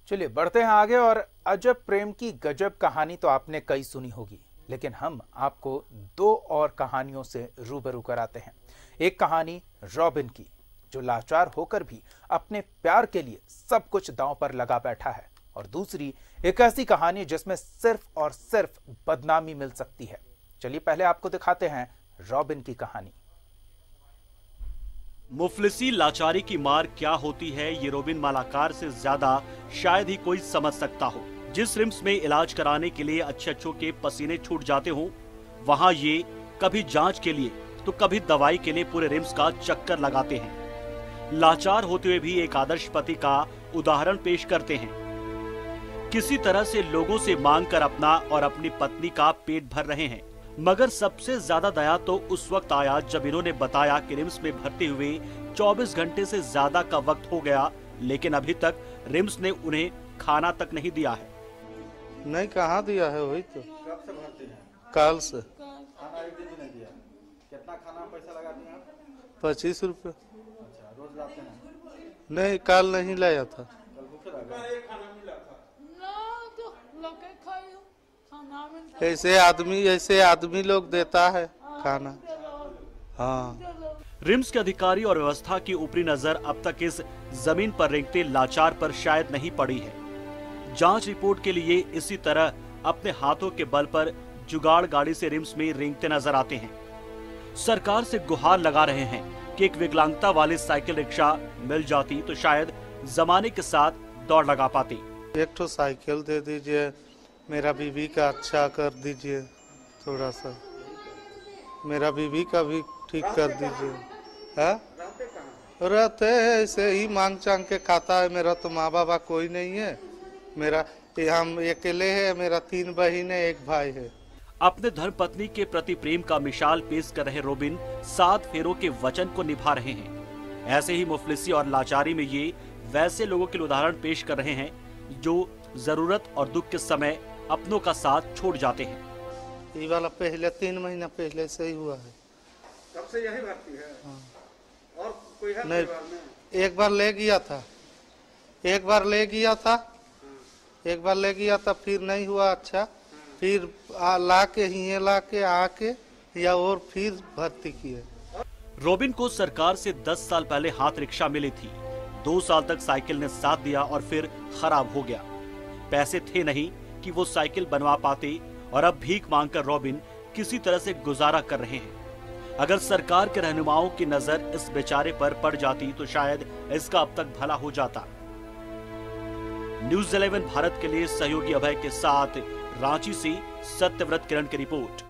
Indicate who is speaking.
Speaker 1: चलिए बढ़ते हैं आगे। और अजब प्रेम की गजब कहानी तो आपने कई सुनी होगी, लेकिन हम आपको दो और कहानियों से रूबरू कराते हैं। एक कहानी रॉबिन की, जो लाचार होकर भी अपने प्यार के लिए सब कुछ दांव पर लगा बैठा है, और दूसरी एक ऐसी कहानी जिसमें सिर्फ और सिर्फ बदनामी मिल सकती है। चलिए पहले आपको दिखाते हैं रॉबिन की कहानी।
Speaker 2: मुफलिसी लाचारी की मार क्या होती है, ये रॉबिन मालाकार से ज्यादा शायद ही कोई समझ सकता हो। जिस रिम्स में इलाज कराने के लिए अच्छों के पसीने छूट जाते हो, वहाँ ये कभी जांच के लिए तो कभी दवाई के लिए पूरे रिम्स का चक्कर लगाते हैं। लाचार होते हुए भी एक आदर्श पति का उदाहरण पेश करते हैं। किसी तरह से लोगों से मांग कर अपना और अपनी पत्नी का पेट भर रहे हैं। मगर सबसे ज्यादा दया तो उस वक्त आया जब इन्होंने बताया कि रिम्स में भर्ती हुए 24 घंटे से ज्यादा का वक्त हो गया, लेकिन अभी तक रिम्स ने उन्हें खाना तक नहीं दिया है।
Speaker 3: नहीं, कहाँ दिया है? वही तो
Speaker 4: कब से भर्ती हैं?
Speaker 3: कल से।
Speaker 4: खाना एक दिन भी नहीं दिया? कितना खाना पैसा लगाते हैं आप?
Speaker 3: 25 रुपये।
Speaker 4: अच्छा, रोज लाते हैं?
Speaker 3: नहीं, कल नहीं लाया था।
Speaker 4: कल भूखे रह गए?
Speaker 3: ऐसे आदमी लोग देता है खाना। हाँ,
Speaker 2: रिम्स के अधिकारी और व्यवस्था की ऊपरी नजर अब तक इस जमीन पर रेंगते लाचार पर शायद नहीं पड़ी है। जांच रिपोर्ट के लिए इसी तरह अपने हाथों के बल पर जुगाड़ गाड़ी से रिम्स में रेंगते नजर आते हैं। सरकार से गुहार लगा रहे हैं कि एक विकलांगता वाली साइकिल रिक्शा मिल जाती तो शायद जमाने के साथ दौड़ लगा पाती।
Speaker 3: एक तो साइकिल दे दीजिए, मेरा बीवी का अच्छा कर दीजिए, थोड़ा सा मेरा बीवी का भी ठीक कर दीजिए। है रहते हैं ऐसे ही मांग चांग के खाता है। मेरा तो माँ बाबा कोई नहीं है, मेरा हम अकेले है, मेरा 3 बहन है, 1 भाई है।
Speaker 2: अपने धर्मपत्नी के प्रति प्रेम का मिसाल पेश कर रहे रॉबिन 7 फेरों के वचन को निभा रहे हैं। ऐसे ही मुफलिसी और लाचारी में ये वैसे लोगों के उदाहरण पेश कर रहे हैं जो जरूरत और दुख के समय अपनों का साथ छोड़ जाते हैं।
Speaker 3: ये वाला पहले 3 महीना पहले से ही हुआ है।
Speaker 4: कब से यही भर्ती है?
Speaker 3: हाँ।
Speaker 4: और कोई है
Speaker 3: नहीं,
Speaker 4: परिवार में?
Speaker 3: एक बार ले गया था, फिर नहीं हुआ अच्छा, फिर ला के आके या और फिर भर्ती किए।
Speaker 2: रॉबिन को सरकार से 10 साल पहले हाथ रिक्शा मिली थी। 2 साल तक साइकिल ने साथ दिया और फिर खराब हो गया। पैसे थे नहीं कि वो साइकिल बनवा पाते, और अब भीख मांगकर रॉबिन किसी तरह से गुजारा कर रहे हैं। अगर सरकार के रहनुमाओं की नजर इस बेचारे पर पड़ जाती तो शायद इसका अब तक भला हो जाता। न्यूज़ 11 भारत के लिए सहयोगी अभय के साथ रांची से सत्यव्रत किरण की रिपोर्ट।